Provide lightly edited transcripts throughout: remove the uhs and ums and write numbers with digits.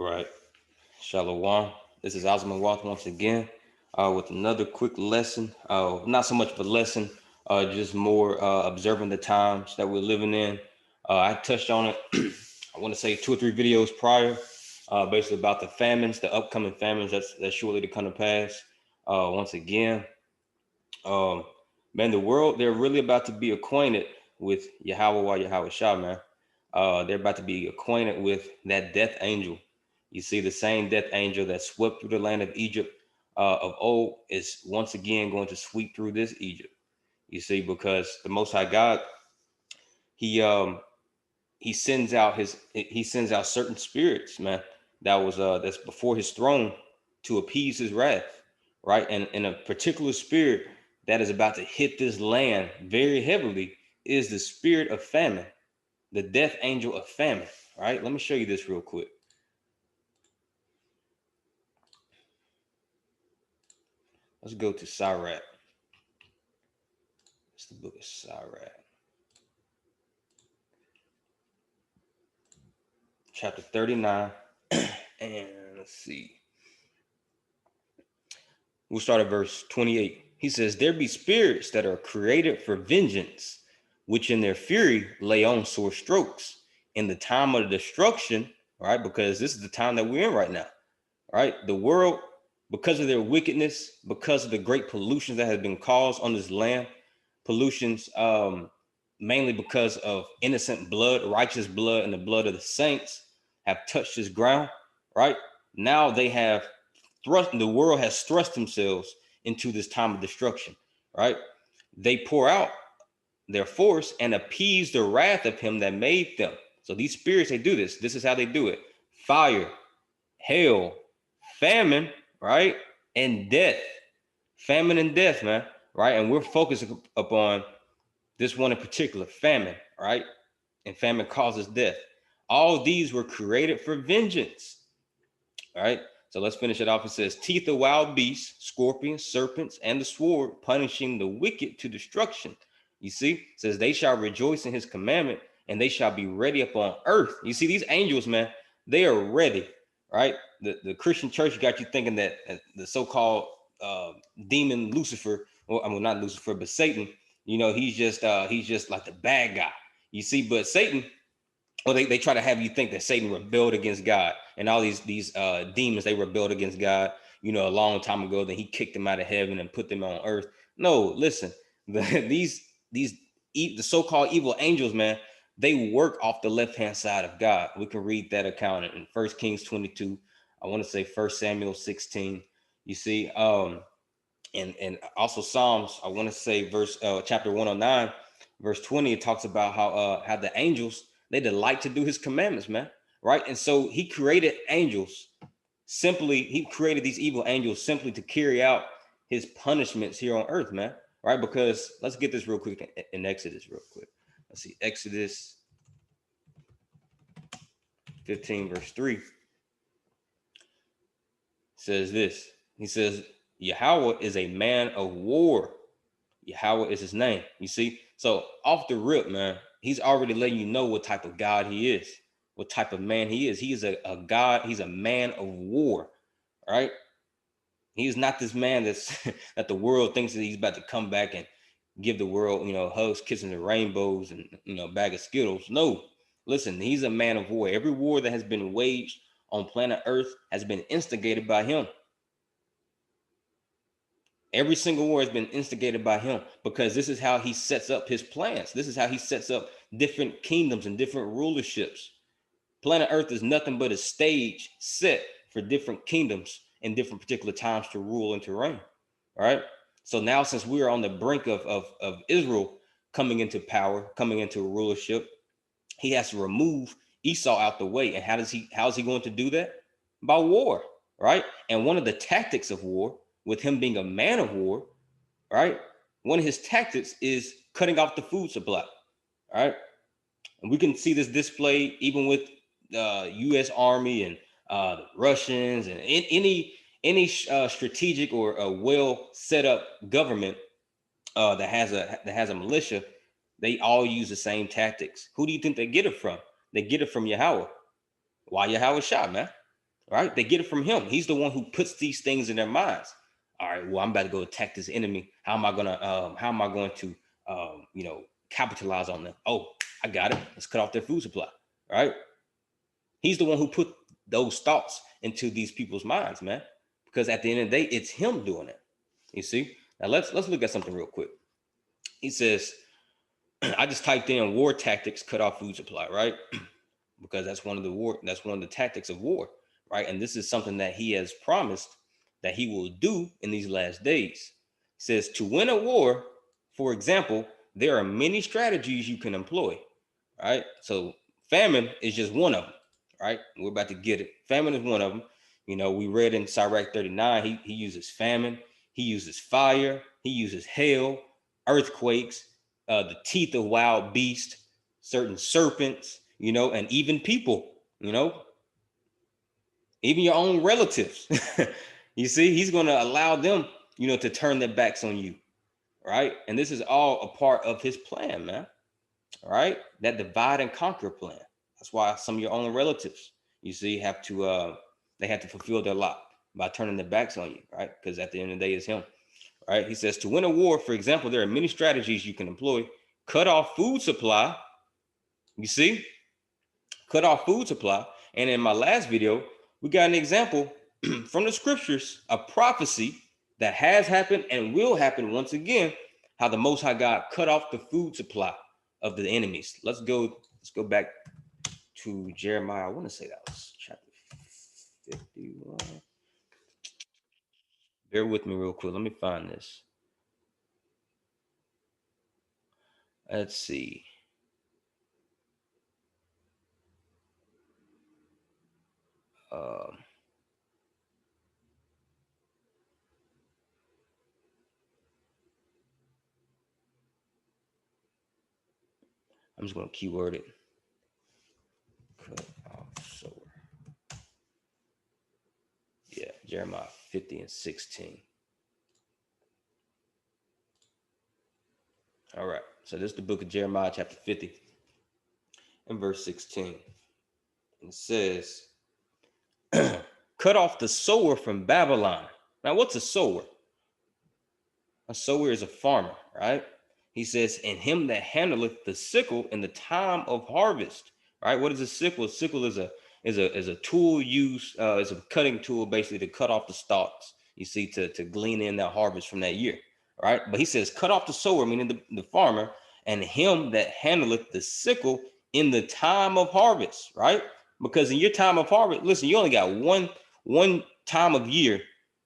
Right. Shalom. This is Osman Walth once again with another quick lesson. Not so much of a lesson, just more observing the times that we're living in. I touched on it, I want to say 2 or 3 videos prior, basically about the famines, the upcoming famines that's shortly to come to pass. Once again, um, man, the world, they're really about to be acquainted with Yahweh Shah, man. They're about to be acquainted with that death angel. You see, the same death angel that swept through the land of Egypt of old is once again going to sweep through this Egypt. You see, because the Most High God, he um he sends out certain spirits, man, that's before his throne to appease his wrath, right? And in a particular spirit that is about to hit this land very heavily is the spirit of famine, the death angel of famine. Right? Let me show you this real quick. Let's go to Sirach. It's the book of Sirach, chapter 39. And let's see. We'll start at verse 28. He says, "There be spirits that are created for vengeance, which in their fury lay on sore strokes. In the time of destruction," right? Because this is the time that we're in right now, right? The world, because of their wickedness, because of the great pollutions that have been caused on this land, pollutions mainly because of innocent blood, righteous blood, and the blood of the saints have touched this ground, right? Now they have the world has thrust themselves into this time of destruction, right? They pour out their force and appease the wrath of him that made them. So these spirits, they do this. This is how they do it: fire, hail, famine, right? And death. Famine and death, man, right? And we're focused upon this one in particular, famine, right? And famine causes death. All these were created for vengeance. All right. So let's finish it off. It says, "Teeth of wild beasts, scorpions, serpents, and the sword, punishing the wicked to destruction." You see, it says, "They shall rejoice in his commandment, and they shall be ready upon earth." You see, these angels, man, they are ready, right? The Christian church got you thinking that the so-called demon Lucifer, or I mean, not Lucifer, but Satan, he's just like the bad guy. You see, but Satan, or they try to have you think that Satan rebelled against God, and all these demons, they rebelled against God, a long time ago. Then he kicked them out of heaven and put them on earth. No, listen, these the so-called evil angels, man, they work off the left-hand side of God. We can read that account in 1 Kings 22. I want to say 1 Samuel 16. You see, and also Psalms, I want to say chapter 109, verse 20. It talks about how the angels, they delight to do his commandments, man, right? And so he created these evil angels simply to carry out his punishments here on earth, man, right? Because let's get this real quick in Exodus real quick. Let's see, Exodus 15 verse 3 says this. He says, "Yahweh is a man of war." Yahweh is his name. You see? So off the rip, man, he's already letting you know what type of God he is, what type of man he is. He is a God, he's a man of war, right? He's not this man that's that the world thinks that he's about to come back and give the world, hugs, kisses, and rainbows, and a bag of Skittles. No, listen, he's a man of war. Every war that has been waged on planet Earth has been instigated by him. Every single war has been instigated by him, because this is how he sets up his plans. This is how he sets up different kingdoms and different rulerships. Planet Earth is nothing but a stage set for different kingdoms and different particular times to rule and to reign. All right. So now, since we are on the brink of Israel coming into power, coming into rulership, he has to remove Esau out the way. And how is he going to do that? By war, right? And one of the tactics of war, with him being a man of war, right? One of his tactics is cutting off the food supply, right? And we can see this displayed even with the U.S. Army and the Russians and any strategic or a well set up government that has a militia. They all use the same tactics. Who do you think they get it from? They get it from Yahweh. Why Yahweh Shah, man? right? They get it from him. He's the one who puts these things in their minds. All right, well, I'm about to go attack this enemy. How am I going to capitalize on them? Oh, I got it. Let's cut off their food supply. Right? He's the one who put those thoughts into these people's minds, man. Because at the end of the day, it's him doing it. You see? Now let's look at something real quick. He says, I just typed in war tactics, cut off food supply, right? Because that's one of the tactics of war, right? And this is something that he has promised that he will do in these last days. He says, to win a war, for example, there are many strategies you can employ, right? So famine is just one of them, right? We're about to get it. Famine is one of them. We read in Sirach 39, he uses famine, he uses fire, he uses hail, earthquakes, the teeth of wild beasts, certain serpents, and even people, even your own relatives. You see, he's going to allow them, to turn their backs on you, right? And this is all a part of his plan, man. All right, that divide and conquer plan. That's why some of your own relatives, you see, they have to fulfill their lot by turning their backs on you, right? Because at the end of the day, it's him, right? He says, to win a war, for example, there are many strategies you can employ. Cut off food supply. You see, cut off food supply. And in my last video, we got an example from the scriptures, a prophecy that has happened and will happen once again, how the Most High God cut off the food supply of the enemies. Let's go back to Jeremiah. I want to say that was chapter 51. Bear with me real quick. Let me find this. Let's see. I'm just going to keyword it. Cut off sower. Yeah, Jeremiah 50 and 16. All right. So this is the book of Jeremiah, chapter 50 and verse 16. It says, cut off the sower from Babylon. Now, what's a sower? A sower is a farmer, right? He says, and him that handleth the sickle in the time of harvest. Right? What is a sickle? A sickle is a tool used, is a cutting tool basically to cut off the stalks, you see, to glean in that harvest from that year. Right? But he says, cut off the sower, meaning the farmer, and him that handleth the sickle in the time of harvest, right? Because in your time of harvest, listen, you only got one time of year,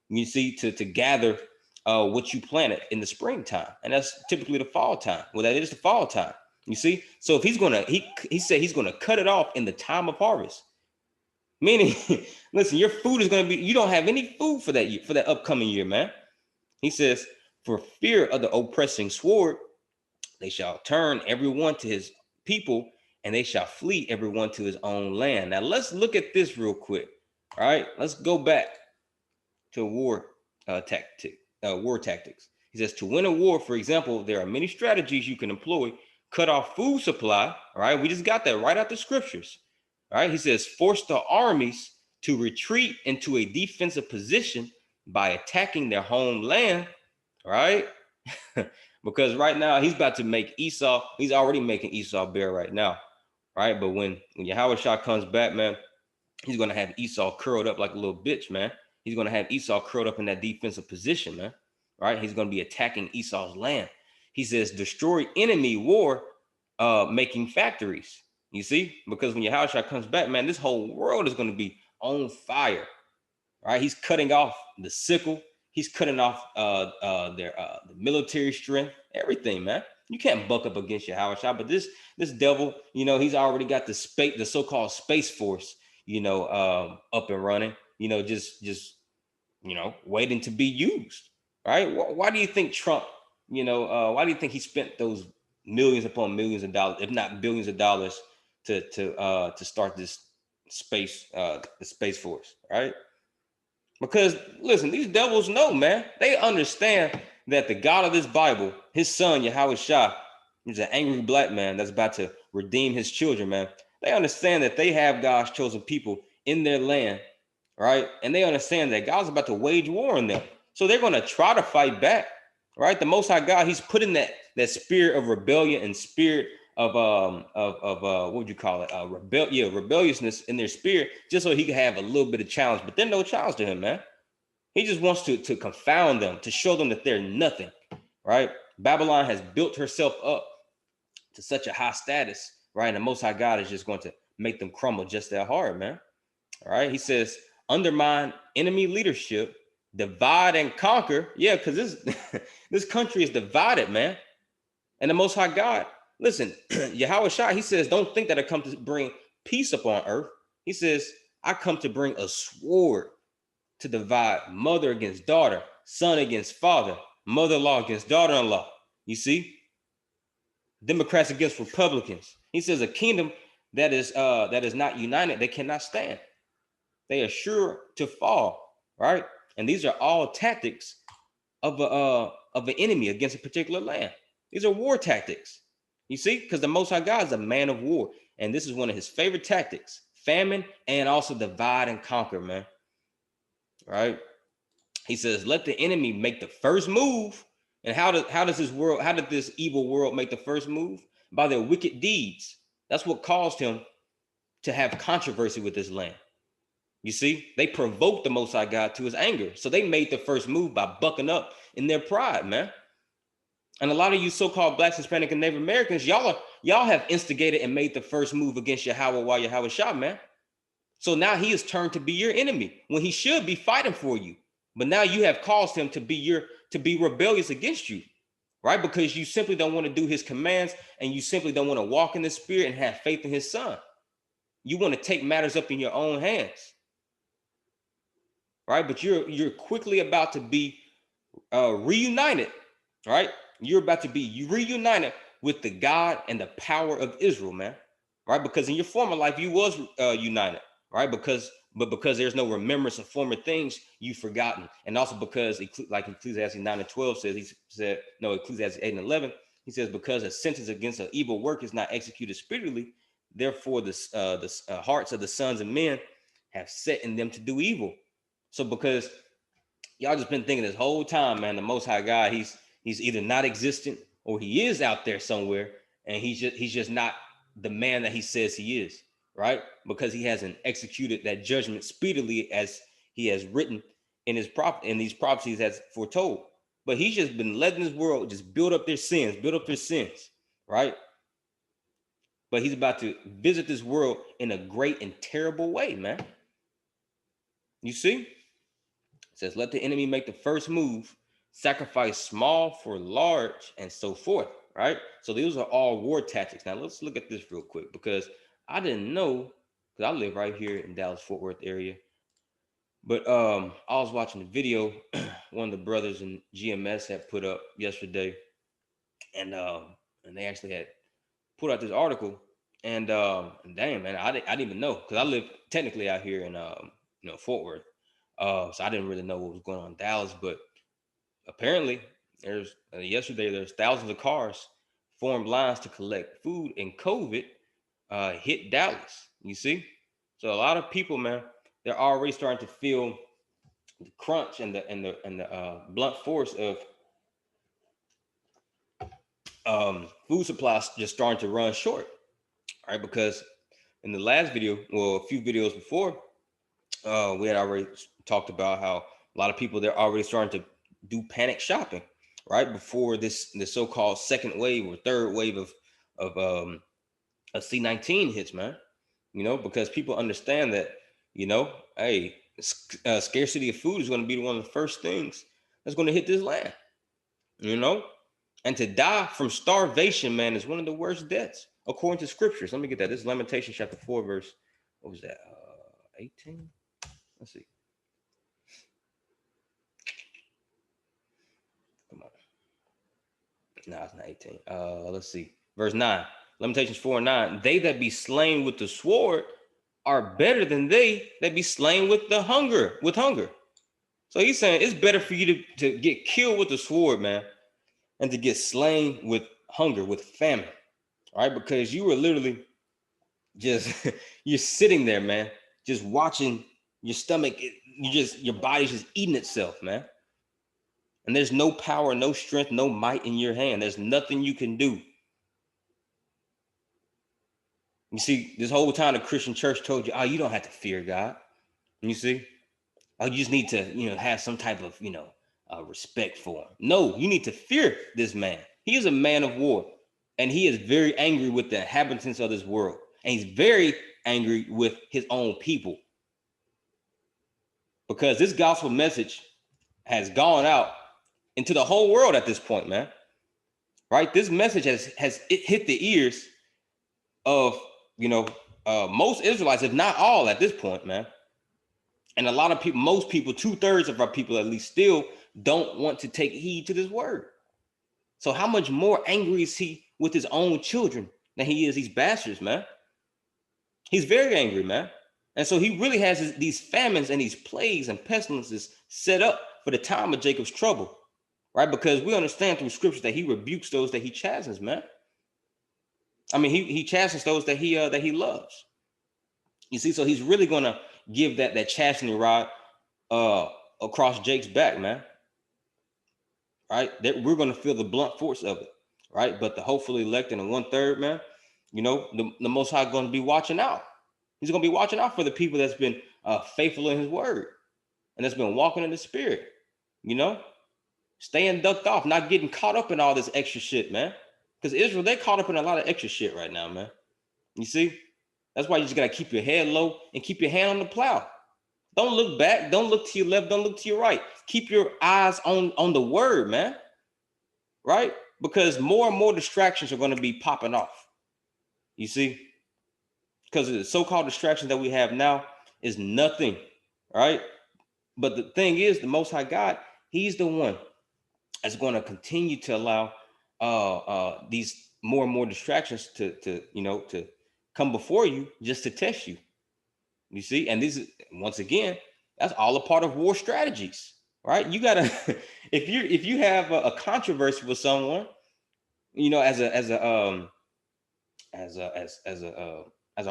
you see, to gather what you planted in the springtime, and that's typically the fall time. Well, that is the fall time. You see, so if he's gonna, he said he's gonna cut it off in the time of harvest, meaning, listen, your food is gonna be, you don't have any food for that year, for that upcoming year, man. He says, for fear of the oppressing sword, they shall turn everyone to his people, and they shall flee everyone to his own land. Now let's look at this real quick. All right, let's go back to war tactics. He says, to win a war, for example, there are many strategies you can employ. Cut off food supply. All right, we just got that right out the scriptures. All right, he says, force the armies to retreat into a defensive position by attacking their homeland. All right, because right now he's about to make Esau. He's already making Esau bare right now. Right, but when Yahweh Shah comes back, man, he's gonna have Esau curled up like a little bitch, man. He's going to have Esau curled up in that defensive position, man. Right? He's going to be attacking Esau's land. He says, destroy enemy war, making factories. You see? Because when Yahushua comes back, man, this whole world is going to be on fire. Right? He's cutting off the sickle. He's cutting off the military strength, everything, man. You can't buck up against Yahushua, but this devil, he's already got the so-called space force, up and running. Just waiting to be used, right? Why do you think Trump, why do you think he spent those millions upon millions of dollars, if not billions of dollars, to start this the space force, right? Because listen, these devils know, man. They understand that the God of this Bible, his son Yahweh Shah, is an angry black man that's about to redeem his children, man. They understand that they have God's chosen people in their land, right? And they understand that God's about to wage war on them. So they're going to try to fight back, right? The Most High God, he's putting that spirit of rebellion and spirit of what would you call it? Rebelliousness in their spirit, just so he can have a little bit of challenge. But they're no challenge to him, man. He just wants to confound them, to show them that they're nothing, right? Babylon has built herself up to such a high status, right? And the Most High God is just going to make them crumble just that hard, man. All right. He says, undermine enemy leadership, divide and conquer. Yeah, because this this country is divided, man. And the Most High God, listen, Yahweh Shai, he says, don't think that I come to bring peace upon earth. He says, I come to bring a sword to divide mother against daughter, son against father, mother-in-law against daughter-in-law. You see? Democrats against Republicans. He says a kingdom that is not united, they cannot stand. They are sure to fall, right? And these are all tactics of an enemy against a particular land. These are war tactics. You see, because the Most High God is a man of war, and this is one of his favorite tactics: famine and also divide and conquer, man. Right? He says, "Let the enemy make the first move." And how did this evil world make the first move? By their wicked deeds. That's what caused him to have controversy with this land. You see, they provoked the Most High God to his anger. So they made the first move by bucking up in their pride, man. And a lot of you so-called Blacks, Hispanic, and Native Americans, y'all have instigated and made the first move against Yahweh Shah, man. So now he is turned to be your enemy when he should be fighting for you. But now you have caused him to be rebellious against you, right? Because you simply don't want to do his commands, and you simply don't want to walk in the spirit and have faith in his son. You want to take matters up in your own hands. Right? But you're quickly about to be reunited, right? You're about to be reunited with the God and the power of Israel, man. Right? Because in your former life you was united, right? Because there's no remembrance of former things you've forgotten, and also because like Ecclesiastes 9:12 says, Ecclesiastes 8:11, he says, because a sentence against an evil work is not executed speedily, therefore the hearts of the sons of men have set in them to do evil. So because y'all just been thinking this whole time, man, the Most High God, he's either not existent or he is out there somewhere, and he's just not the man that he says he is, right? Because he hasn't executed that judgment speedily as he has written in these prophecies as foretold. But he's just been letting this world just build up their sins, right? But he's about to visit this world in a great and terrible way, man. You see? It says, let the enemy make the first move, sacrifice small for large, and so forth, right? So these are all war tactics. Now let's look at this real quick, because I didn't know, because I live right here in Dallas, Fort Worth area. But I was watching the video one of the brothers in GMS had put up yesterday, and they actually had put out this article, and damn, man, I didn't even know, because I live technically out here in Fort Worth. So I didn't really know what was going on in Dallas, but apparently yesterday there's thousands of cars formed lines to collect food, and COVID hit Dallas. You see, so a lot of people, man, they're already starting to feel the crunch and the blunt force of food supplies just starting to run short. All right, because in the last video, well, a few videos before, we had already talked about how a lot of people, they're already starting to do panic shopping, right? Before the so-called second wave or third wave of a C-19 hits, man. Because people understand that, hey, scarcity of food is going to be one of the first things that's going to hit this land, and to die from starvation, man, is one of the worst deaths according to scriptures. Let me get that. This is Lamentations chapter 4, verse, what was that? 18. Let's see. Come on. No, it's not 18. Let's see. Verse 9. Lamentations 4:9. They that be slain with the sword are better than they that be slain with hunger. So he's saying it's better for you to get killed with the sword, man, and to get slain with hunger, with famine. All right, because you were literally just you're sitting there, man, just watching Your stomach, your body's just eating itself, man. And there's no power, no strength, no might in your hand. There's nothing you can do. You see, this whole time the Christian church told you, oh, you don't have to fear God. You see, oh, you just need to, have some type of, respect for him. No, you need to fear this man. He is a man of war, and he is very angry with the inhabitants of this world, and he's very angry with his own people, because this gospel message has gone out into the whole world at this point, man. Right? This message has hit the ears of, most Israelites, if not all, at this point, man. And a lot of people, most people, 2/3 of our people at least, still don't want to take heed to this word. So how much more angry is he with his own children than he is these bastards, man? He's very angry, man. And so he really has these famines and these plagues and pestilences set up for the time of Jacob's trouble, right? Because we understand through scriptures that he rebukes those that he chastens, man. I mean, he chastens those that he loves. You see, so he's really gonna give that chastening rod across Jake's back, man. Right? We're gonna feel the blunt force of it, right? But the hopefully elect and the 1/3, man, the Most High gonna be watching out. He's gonna be watching out for the people that's been faithful in his word and that's been walking in the spirit, staying ducked off, not getting caught up in all this extra shit, man. Because Israel, they're caught up in a lot of extra shit right now, man. You see? That's why you just gotta keep your head low and keep your hand on the plow. Don't look back. Don't look to your left. Don't look to your right. Keep your eyes on the word, man. Right? Because more and more distractions are going to be popping off. You see? Because the so-called distractions that we have now is nothing, right? But the thing is, the Most High God, he's the one that's going to continue to allow these more and more distractions to come before you, just to test you. You see, and this is, once again, that's all a part of war strategies, right? You gotta, if you have a controversy with someone, as an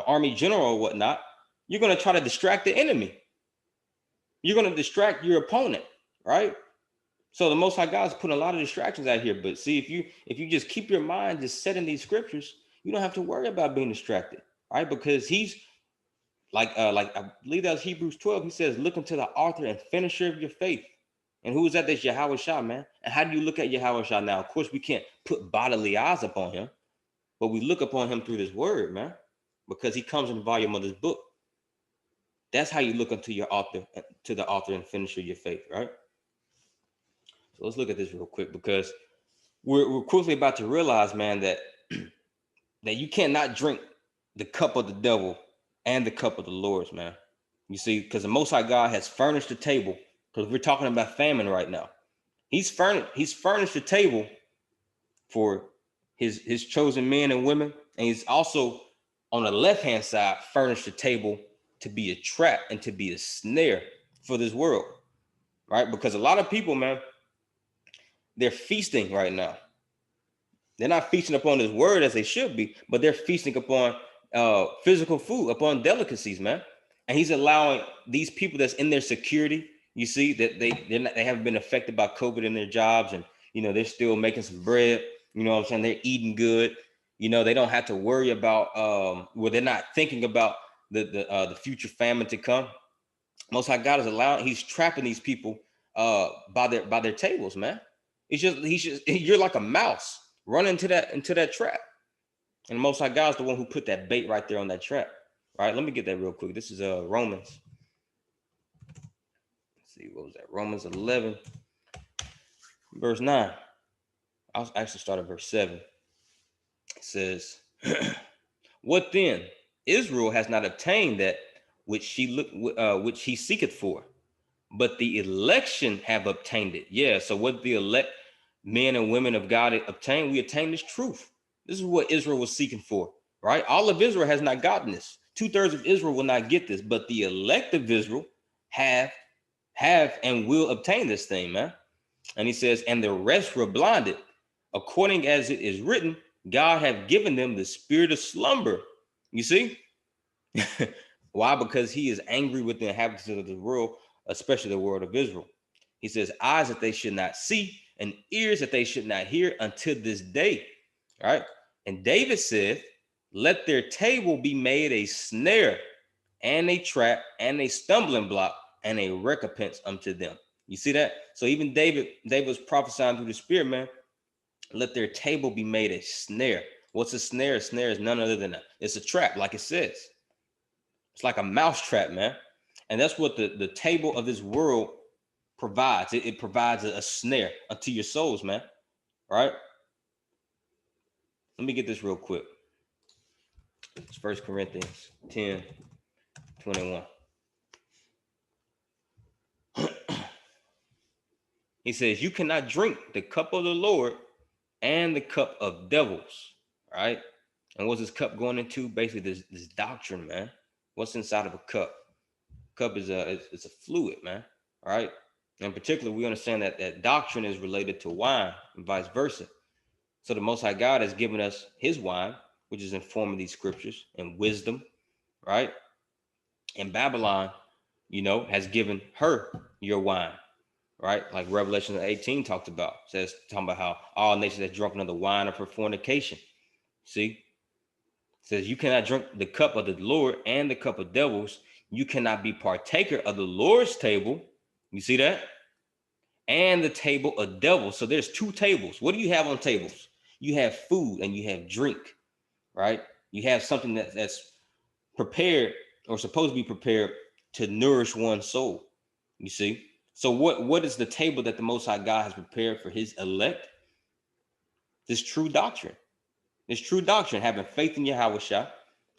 army general or whatnot, you're gonna try to distract the enemy. You're gonna distract your opponent, right? So the Most High God is putting a lot of distractions out here. But see, if you just keep your mind just set in these scriptures, you don't have to worry about being distracted, right? Because he's like I believe that was Hebrews 12. He says, look into the author and finisher of your faith. And who is that? That's Yahweh Shah, man. And how do you look at Yahweh Shah now? Of course, we can't put bodily eyes upon him, but we look upon him through this word, man, because he comes in the volume of this book. That's how you look unto your author, to the author and finisher of your faith, right? So let's look at this real quick, because we're quickly about to realize, man, that that you cannot drink the cup of the devil and the cup of the Lord's, man. You see, because the Most High God has furnished the table. Because we're talking about famine right now. He's furnished the table for his chosen men and women, and he's also on the left-hand side furnished the table to be a trap and to be a snare for this world, right? Because a lot of people, man, they're feasting right now. They're not feasting upon this word as they should be, but they're feasting upon physical food, upon delicacies, man. And he's allowing these people that's in their security, you see, that they haven't been affected by COVID in their jobs, and they're still making some bread. You know what I'm saying? They're eating good. They don't have to worry about they're not thinking about the future famine to come. Most High God is allowing, he's trapping these people by their tables, man. You're like a mouse running into that trap. And the Most High God is the one who put that bait right there on that trap. Right? Let me get that real quick. This is Romans. Let's see, what was that? Romans 11, verse 9. I'll actually start at verse 7. It says, what then? Israel has not obtained that which he seeketh for, but the election have obtained it. Yeah, so what the elect men and women of God obtained, we obtained this truth. This is what Israel was seeking for, right? All of Israel has not gotten this. 2/3 of Israel will not get this, but the elect of Israel have and will obtain this thing, man. And he says, and the rest were blinded, according as it is written, God have given them the spirit of slumber. You see? Why? Because he is angry with the inhabitants of the world, especially the world of Israel. He says, eyes that they should not see and ears that they should not hear until this day. All right. And David said, let their table be made a snare and a trap and a stumbling block and a recompense unto them. You see that? So even David was prophesying through the Spirit, man. Let their table be made a snare. What's a snare? A snare is none other than it's a trap, like it says. It's like a mouse trap, man. And that's what the table of this world provides. It provides a snare unto your souls, man. All right. Let me get this real quick. It's 1 Corinthians 10:21. He says, you cannot drink the cup of the Lord and the cup of devils. All right. And what's this cup going into? Basically, this doctrine, man. What's inside of a cup? Cup is it's a fluid, man. All right. In particular, we understand that doctrine is related to wine and vice versa. So the Most High God has given us his wine, which is in form of these scriptures and wisdom, right? And Babylon, has given her your wine, right? Like Revelation 18 talked about, talking about how all nations are drunken of the wine of her fornication. See? It says you cannot drink the cup of the Lord and the cup of devils. You cannot be partaker of the Lord's table. You see that? And the table of devils. So there's two tables. What do you have on tables? You have food and you have drink, right? You have something that's prepared or supposed to be prepared to nourish one's soul. You see? So what is the table that the Most High God has prepared for his elect? This true doctrine. This true doctrine, having faith in Yahweh Shah,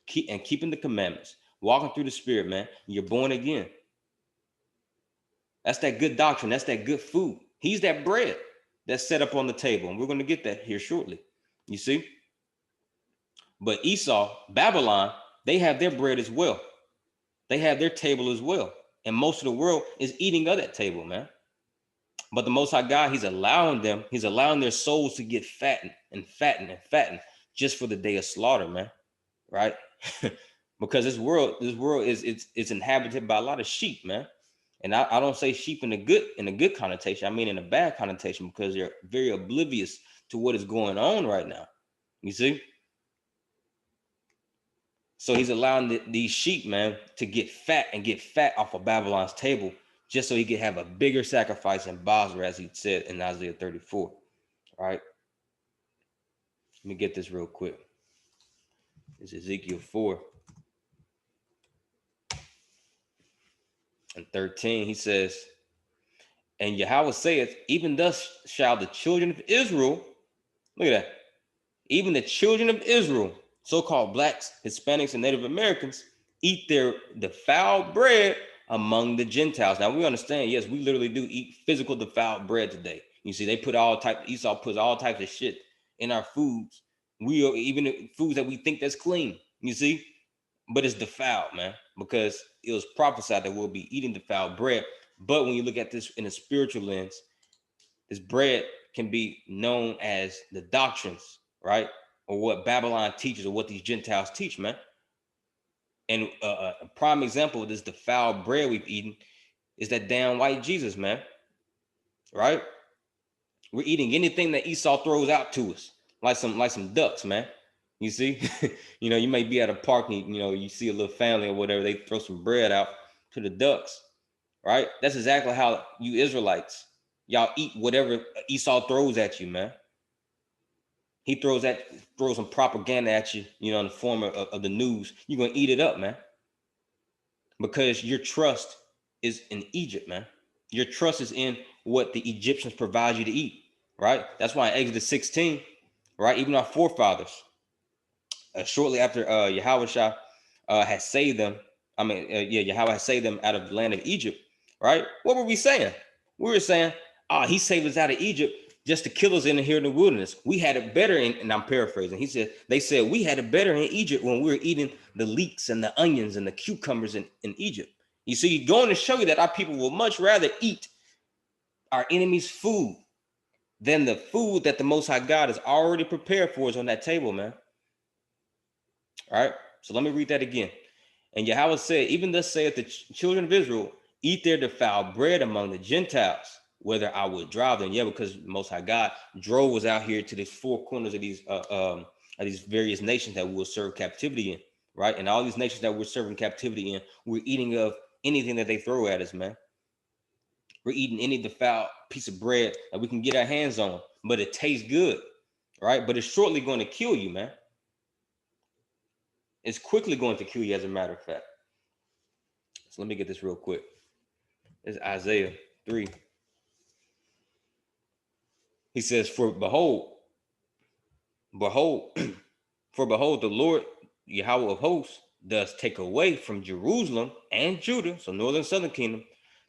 keeping the commandments, walking through the Spirit, man. You're born again. That's that good doctrine. That's that good food. He's that bread that's set up on the table. And we're going to get that here shortly. You see? But Esau, Babylon, they have their bread as well. They have their table as well. And most of the world is eating of that table, man. But the Most High God, he's allowing their souls to get fattened and fattened and fattened just for the day of slaughter, man. Right? Because this world is it's inhabited by a lot of sheep, man. And I don't say sheep in a good connotation. I mean in a bad connotation, because they're very oblivious to what is going on right now. You see? So he's allowing these sheep, man, to get fat off of Babylon's table, just so he could have a bigger sacrifice in Basra, as he said in Isaiah 34. All right. Let me get this real quick. It's Ezekiel 4 and 13. He says, and Yahweh saith, even thus shall the children of Israel, look at that, even the children of Israel, so-called blacks, Hispanics, and Native Americans, eat their defiled bread among the Gentiles. Now we understand, yes, we literally do eat physical defiled bread today. You see, Esau puts all types of shit in our foods. We are even foods that we think that's clean, you see, but it's defiled, man, because it was prophesied that we'll be eating defiled bread. But when you look at this in a spiritual lens, this bread can be known as the doctrines, right? Or what Babylon teaches, or what these Gentiles teach, man. And a prime example of this defiled bread we've eaten is that damn white Jesus, man. Right? We're eating anything that Esau throws out to us, like some ducks, man. You see, you may be at a park and you see a little family or whatever, they throw some bread out to the ducks, right? That's exactly how you Israelites, y'all eat whatever Esau throws at you, man. He throws some propaganda at you, in the form of the news. You're gonna eat it up, man. Because your trust is in Egypt, man. Your trust is in what the Egyptians provide you to eat, right? That's why in Exodus 16, right? Even our forefathers, shortly after Yahweh had saved them, Yahweh had saved them out of the land of Egypt, right? What were we saying? We were saying, he saved us out of Egypt just to kill us here in the wilderness. We had it better, and I'm paraphrasing. They said we had it better in Egypt when we were eating the leeks and the onions and the cucumbers in Egypt. You see, going to show you that our people will much rather eat our enemy's food than the food that the Most High God has already prepared for us on that table, man. All right, so let me read that again. And Yahweh said, even thus saith the children of Israel, eat their defiled bread among the Gentiles, whether I would drive them. Yeah, because Most High God drove us out here to these four corners of these various nations that we'll serve captivity in, right? And all these nations that we're serving captivity in, we're eating of anything that they throw at us, man. We're eating any defiled piece of bread that we can get our hands on, but it tastes good, right? But it's shortly going to kill you, man. It's quickly going to kill you, as a matter of fact. So let me get this real quick. It's Isaiah 3. He says, for behold, for behold, the Lord Yahweh of hosts does take away from Jerusalem and Judah, so northern southern kingdom,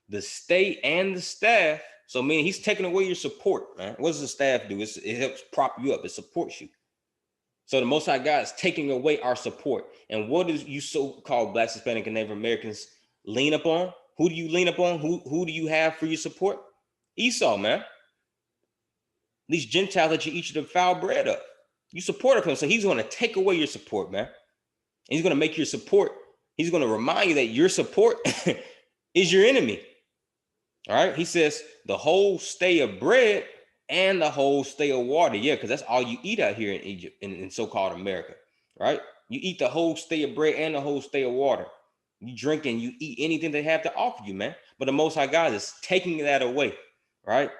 the stay and the staff. So meaning he's taking away your support, man. What does the staff do? It helps prop you up. It supports you. So the Most High God is taking away our support. And what is you so-called Black, Hispanic, and Native Americans lean upon? Who do you lean upon? Who do you have for your support? Esau, man. These Gentiles that you eat your foul bread of. You support him, so he's going to take away your support, man. And he's going to make your support. He's going to remind you that your support is your enemy. All right. He says the whole stay of bread and the whole stay of water. Yeah, because that's all you eat out here in Egypt, in so-called America. Right? You eat the whole stay of bread and the whole stay of water. You drink and you eat anything they have to offer you, man. But the Most High God is taking that away. Right?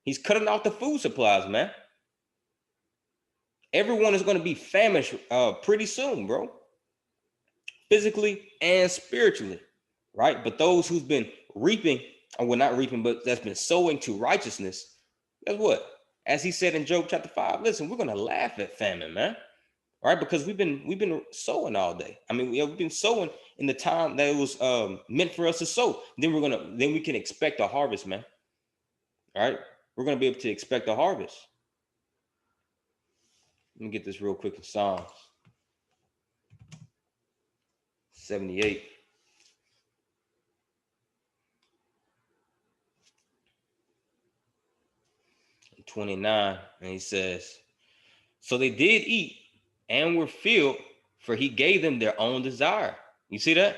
He's cutting off the food supplies, man. Everyone is going to be famished pretty soon, bro. Physically and spiritually, right? But those who've been reaping, or well, not reaping, but that's been sowing to righteousness, guess what? As he said in Job chapter 5, listen, we're going to laugh at famine, man. Right? Because we've been sowing all day. I mean, we've been sowing in the time that it was meant for us to sow. Then we can expect a harvest, man. All right? We're going to be able to expect a harvest. Let me get this real quick in Psalms 78. And 29. And he says, so they did eat and were filled, for he gave them their own desire. You see that?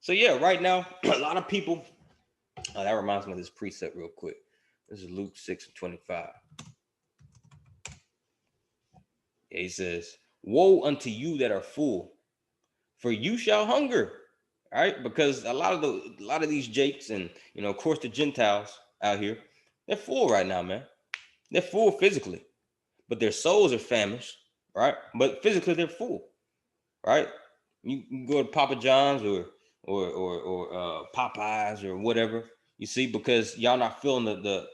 So yeah, right now, a lot of people, that reminds me of this precept real quick. This is Luke 6:25. He says, woe unto you that are full, for you shall hunger. All right, because a lot of these Jakes and of course the Gentiles out here, they're full right now, man. They're full physically, but their souls are famished, right? But physically they're full, right? You can go to Papa John's or Popeyes or whatever, you see, because y'all not feeling the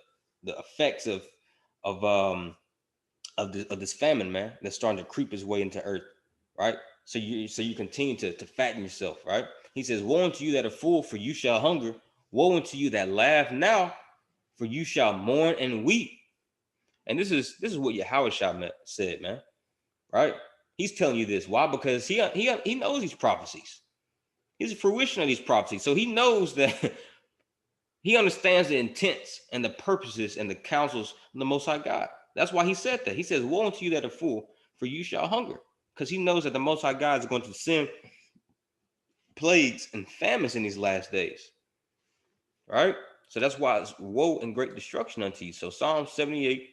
effects of this famine, man, that's starting to creep its way into earth, right? So you continue to fatten yourself, right? He says, woe unto you that are full, for you shall hunger. Woe unto you that laugh now, for you shall mourn and weep. And this is what Yahweh said, man, right? He's telling you this. Why? Because he knows these prophecies. He's a fruition of these prophecies. So he knows that he understands the intents and the purposes and the counsels of the Most High God. That's why he said that. He says, woe unto you that are full, for you shall hunger. Because he knows that the Most High God is going to send plagues and famines in these last days. Right? So that's why it's woe and great destruction unto you. So Psalm 78,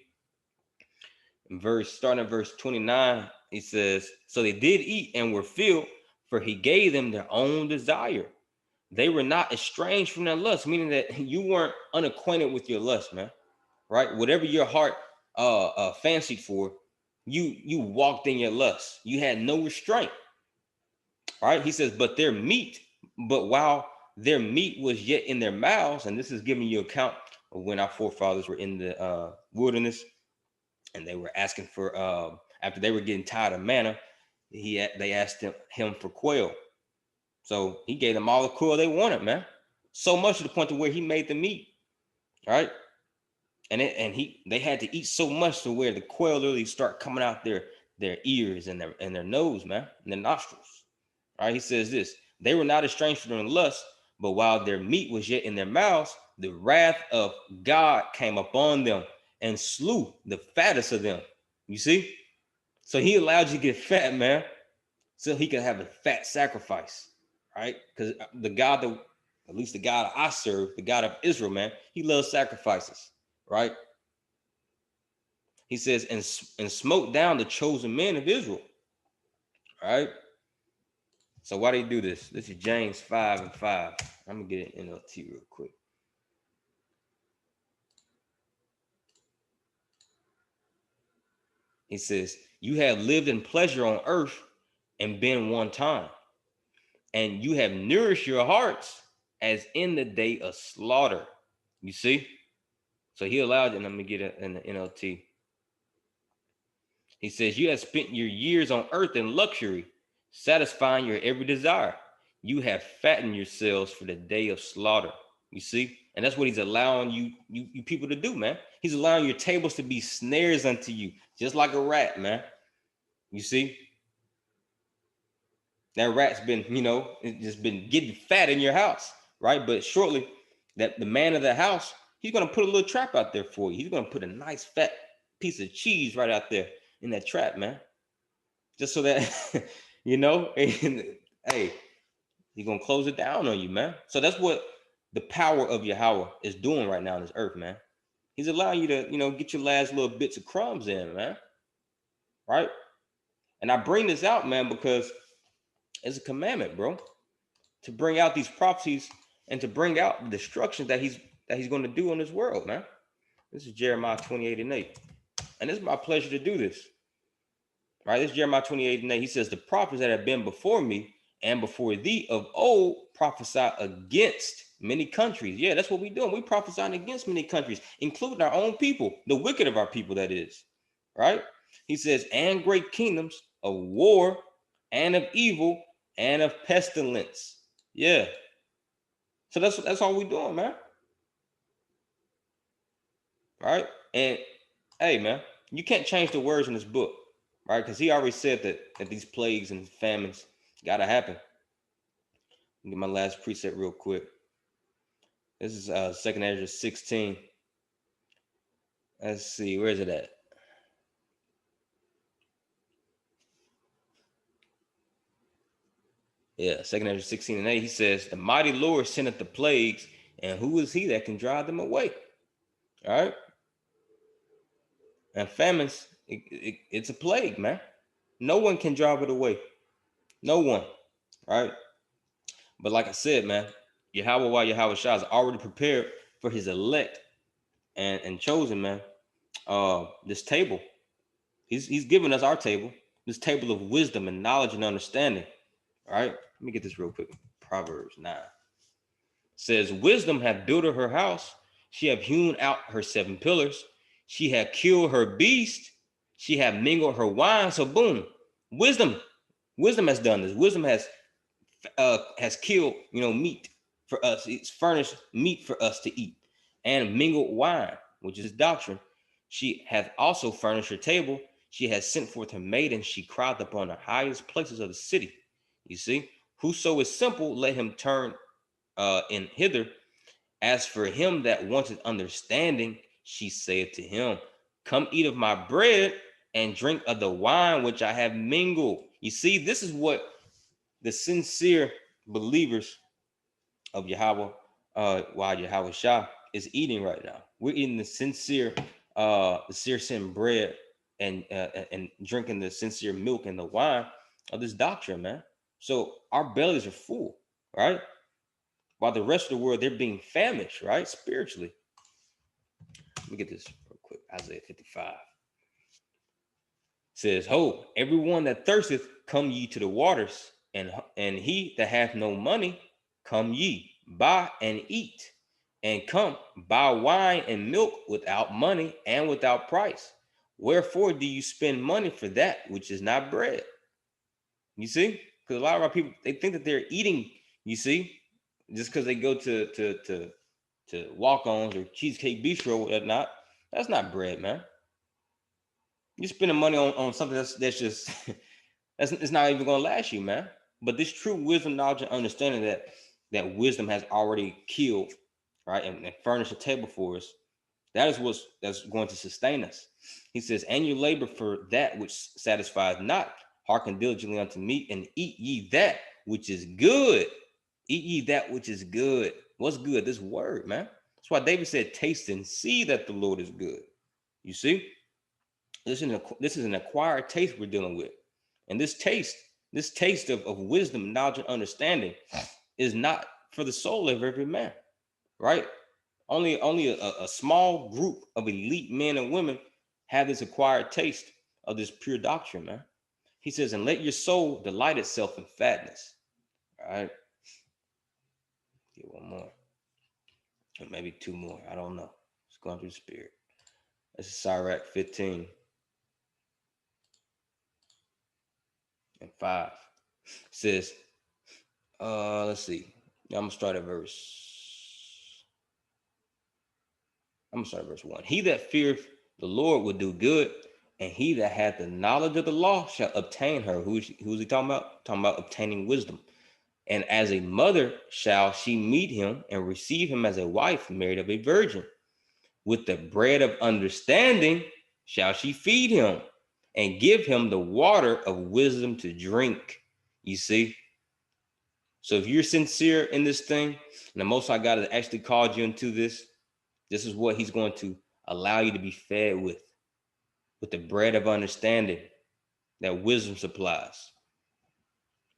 starting at verse 29, he says, so they did eat and were filled, for he gave them their own desire. They were not estranged from their lust, meaning that you weren't unacquainted with your lust, man. Right? Whatever your heart fancied for, you walked in your lust. You had no restraint. Right? He says, but while their meat was yet in their mouths, and this is giving you account of when our forefathers were in the wilderness, and they were asking for after they were getting tired of manna, they asked him for quail. So he gave them all the quail they wanted, man. So much to the point to where he made them eat. Right? And they had to eat so much to where the quail literally start coming out their ears and their nose, man, and their nostrils. All right, he says this: they were not estranged from their lust, but while their meat was yet in their mouths, the wrath of God came upon them and slew the fattest of them. You see? So he allowed you to get fat, man. so he can have a fat sacrifice, right? Because the God that, at least the God I serve, the God of Israel, man, he loves sacrifices, right? He says, and smote down the chosen men of Israel, right? So why do you do this? This is James 5:5. I'm gonna get an NLT real quick. He says, you have lived in pleasure on earth and been one time, and you have nourished your hearts as in the day of slaughter. You see? So he allowed, and let me get it in the NLT. He says, you have spent your years on earth in luxury, satisfying your every desire. You have fattened yourselves for the day of slaughter. You see? And that's what he's allowing you people to do, man. He's allowing your tables to be snares unto you, just like a rat, man. You see? That rat's been, it's just been getting fat in your house, right? But shortly, that the man of the house, he's gonna put a little trap out there for you. He's gonna put a nice fat piece of cheese right out there in that trap, man. Just so that and, hey, he's gonna close it down on you, man. So that's what the power of Yahweh is doing right now on this earth, man. He's allowing you to, get your last little bits of crumbs in, man. Right? And I bring this out, man, because it's a commandment, bro, to bring out these prophecies and to bring out the destruction that he's going to do on this world, man. This is Jeremiah 28:8. And it's my pleasure to do this. Right? This is Jeremiah 28:8. He says, the prophets that have been before me and before thee of old prophesy against many countries. Yeah, that's what we're doing. We're prophesying against many countries, including our own people, the wicked of our people, that is. Right? He says, and great kingdoms of war and of evil and of pestilence. Yeah. So that's all we're doing, man. Right? And hey, man, you can't change the words in this book, right? Because he already said that these plagues and famines gotta happen. Get my last precept real quick. This is 2 Ezra 16. Let's see, where is it at? Yeah, 2 Ezra 16:8. He says, the mighty Lord sendeth the plagues, and who is he that can drive them away? All right. And famines, it's a plague, man. No one can drive it away. No one. Right? But like I said, man, Yahweh Shah is already prepared for his elect and chosen, man. This table, he's given us our table, this table of wisdom and knowledge and understanding. All right, let me get this real quick. Proverbs 9 says, wisdom hath built her house, she hath hewn out her 7 pillars, she hath killed her beast, she hath mingled her wine. So boom, wisdom has done this. Wisdom has killed, meat for us. It's furnished meat for us to eat, and mingled wine, which is doctrine. She hath also furnished her table. She has sent forth her maiden. She cried upon the highest places of the city. You see, whoso is simple, let him turn in hither. As for him that wanted understanding, she saith to him, come eat of my bread and drink of the wine which I have mingled. You see, this is what the sincere believers of Yahweh, while Yahweh Shah is eating right now. We're eating the sincere sin bread and drinking the sincere milk and the wine of this doctrine, man. So our bellies are full, right? While the rest of the world, they're being famished, right? Spiritually. Let me get this real quick. Isaiah 55 says, ho, everyone that thirsteth, come ye to the waters, and he that hath no money, come ye, buy and eat, and come, buy wine and milk without money and without price. Wherefore do you spend money for that which is not bread? You see? Because a lot of our people, they think that they're eating, you see, just because they go to walk-ons or Cheesecake Bistro or whatnot. That's not bread, man. You're spending money on something that's just it's not even going to last you, man. But this true wisdom, knowledge, and understanding that wisdom has already killed, right, and furnished a table for us. That is that's going to sustain us. He says, and you labor for that which satisfies not, Hearken diligently unto me, and eat ye that which is good. Eat ye that which is good. What's good? This word, man. That's why David said, taste and see that the Lord is good. You see? This is an acquired taste we're dealing with. And this taste of wisdom, knowledge, and understanding is not for the soul of every man, right? Only a small group of elite men and women have this acquired taste of this pure doctrine, man. He says, and let your soul delight itself in fatness. All right. Get one more. Or maybe two more. I don't know. It's going through the spirit. This is Sirach 15 and 5. It says, let's see. I'm gonna start at verse 1. He that feareth the Lord will do good, and he that hath the knowledge of the law shall obtain her. Who's he talking about? Talking about obtaining wisdom. And as a mother shall she meet him and receive him as a wife married of a virgin. With the bread of understanding shall she feed him and give him the water of wisdom to drink. You see? So if you're sincere in this thing, and the Most High God has actually called you into this, this is what he's going to allow you to be fed with the bread of understanding that wisdom supplies,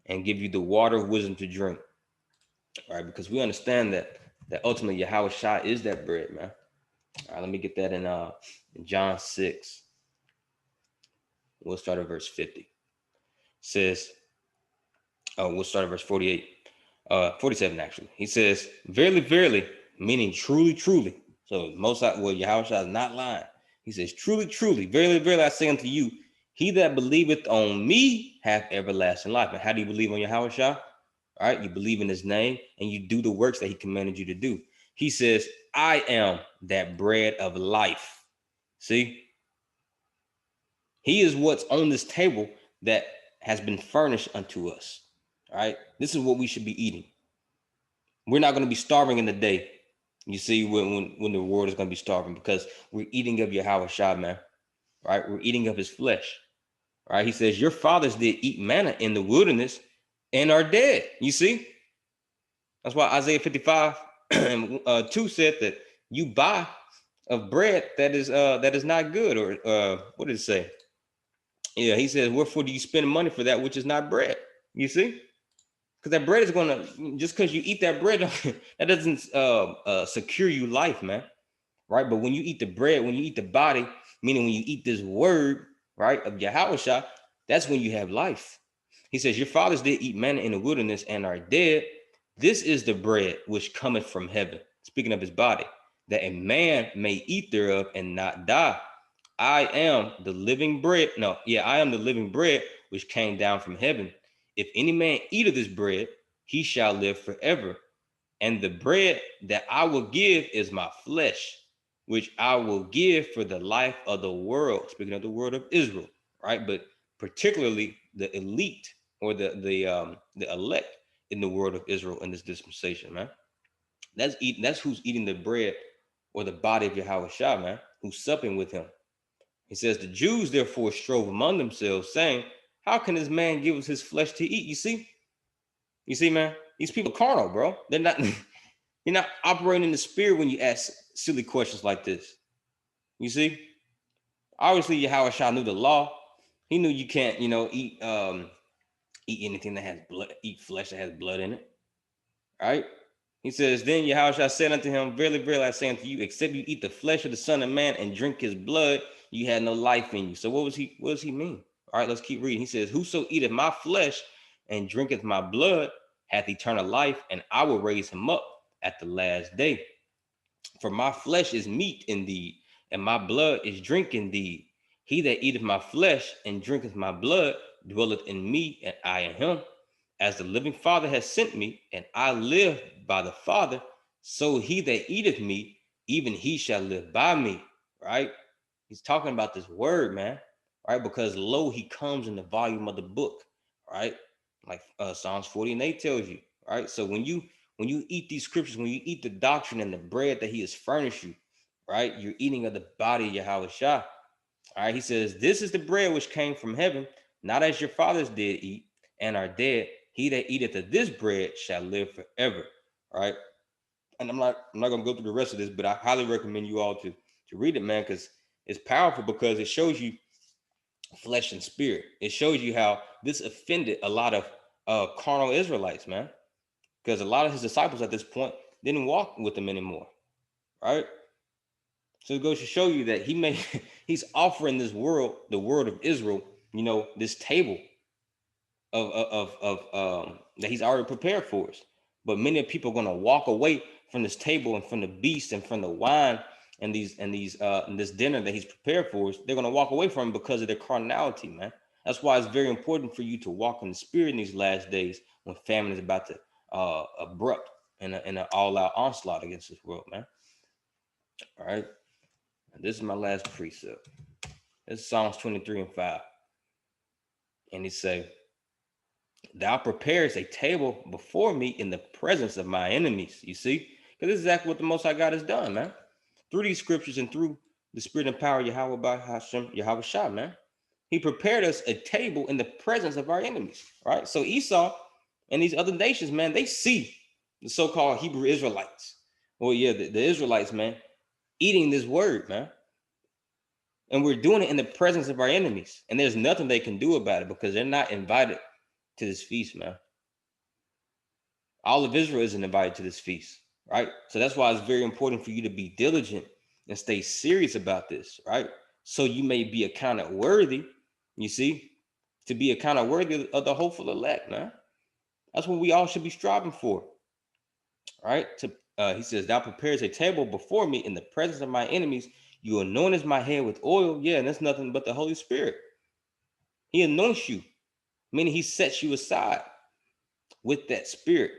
and give you the water of wisdom to drink. All right, because we understand that ultimately Yahweh Shai is that bread, man. All right, let me get that in John 6. We'll start at verse 50. It says, we'll start at verse 48. 47 actually. He says, verily, verily, meaning truly, truly. So most Yahweh Shai is not lying. He says, truly, truly, verily, verily, I say unto you, he that believeth on me hath everlasting life. And how do you believe on Yahweh Shai? All right, you believe in his name and you do the works that he commanded you to do. He says, I am that bread of life. See? He is what's on this table that has been furnished unto us. All right, this is what we should be eating. We're not going to be starving in the day. You see, when the world is going to be starving, because we're eating of Yahweh Shai, man. Right? We're eating of his flesh. Right? He says, your fathers did eat manna in the wilderness and are dead. You see? That's why Isaiah 55 and 2 said that you buy of bread that is not good, or what did it say? Yeah, he says, wherefore do you spend money for that which is not bread? You see? Because that bread is going to, just because you eat that bread, that doesn't secure you life, man. Right? But when you eat the bread, when you eat the body, meaning when you eat this word, right, of Yahweh Shai, that's when you have life. He says, your fathers did eat manna in the wilderness and are dead. This is the bread which cometh from heaven, speaking of his body, that a man may eat thereof and not die. I am the living bread. No, yeah, I am the living bread which came down from heaven. If any man eat of this bread, he shall live forever. And the bread that I will give is my flesh, which I will give for the life of the world. Speaking of the world of Israel, right? But particularly the elite, or the elect in the world of Israel in this dispensation, man. That's who's eating the bread or the body of Yahweh Shai, man, who's supping with him. He says, the Jews therefore strove among themselves, saying, how can this man give us his flesh to eat? You see, man, these people are carnal, bro. They're not you're not operating in the spirit when you ask silly questions like this. You see? Obviously, Yahweh Shai knew the law. He knew you can't, eat anything that has blood, eat flesh that has blood in it. Right? He says, then Yahweh said unto him, verily, verily, I say unto you, except you eat the flesh of the Son of Man and drink his blood, you had no life in you. So what does he mean? All right, let's keep reading. He says, whoso eateth my flesh and drinketh my blood hath eternal life, and I will raise him up at the last day. For my flesh is meat indeed, and my blood is drink indeed. He that eateth my flesh and drinketh my blood dwelleth in me, and I in him. As the living Father has sent me, and I live by the Father, so he that eateth me, even he shall live by me. Right? He's talking about this word, man. Right? Because lo, he comes in the volume of the book. Right? Like Psalms 40:8 tells you. Right? So when you eat these scriptures, when you eat the doctrine and the bread that he has furnished you, right? You're eating of the body of Yahweh Shai. All right. He says, this is the bread which came from heaven, not as your fathers did eat and are dead. He that eateth of this bread shall live forever. All right. And I'm not gonna go through the rest of this, but I highly recommend you all to read it, man, because it's powerful, because it shows you flesh and spirit. It shows you how this offended a lot of carnal Israelites, man, because a lot of his disciples at this point didn't walk with him anymore, right? So it goes to show you that he's offering this world, the world of Israel, this table of that he's already prepared for us. But many people are going to walk away from this table and from the beast and from the wine and this dinner that he's prepared for us. They're going to walk away from it because of their carnality, man. That's why it's very important for you to walk in the spirit in these last days when famine is about to abrupt in an all-out onslaught against this world, man. All right. This is my last precept. This is Psalms 23:5. And he say, thou preparest a table before me in the presence of my enemies. You see? Because this is exactly what the Most High God has done, man. Through these scriptures and through the spirit and power of Yahweh by Hashem, Yahweh Shah, man. He prepared us a table in the presence of our enemies, right? So Esau and these other nations, man, they see the so-called Hebrew Israelites. Well, yeah, the Israelites, man, eating this word, man. And we're doing it in the presence of our enemies. And there's nothing they can do about it because they're not invited to this feast, man. All of Israel isn't invited to this feast, right? So that's why it's very important for you to be diligent and stay serious about this, right? So you may be accounted worthy, you see, to be accounted worthy of the hopeful elect, man. That's what we all should be striving for, right? He says, thou prepares a table before me in the presence of my enemies. You anoint my head with oil. Yeah, and that's nothing but the Holy Spirit. He anoints you, meaning he sets you aside with that spirit,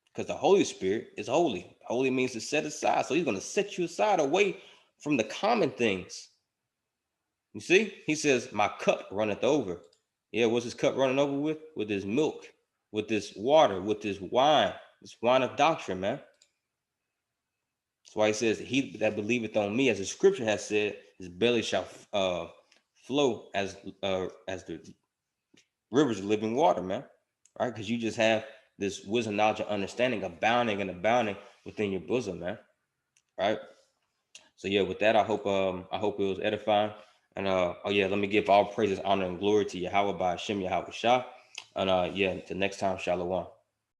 because the Holy Spirit is holy. Holy means to set aside. So he's going to set you aside away from the common things. You see, he says, my cup runneth over. Yeah, what's his cup running over with? With his milk, with this water, with this wine of doctrine, man. That's why he says, he that believeth on me, as the scripture has said, his belly shall flow as the rivers of living water, man. Right? Because you just have this wisdom, knowledge, and understanding abounding and abounding within your bosom, man. Right? So yeah, with that, I hope it was edifying. And oh yeah, let me give all praises, honor, and glory to Yahweh by Hashem, Yahweh Shah. And yeah, until next time, Shalom.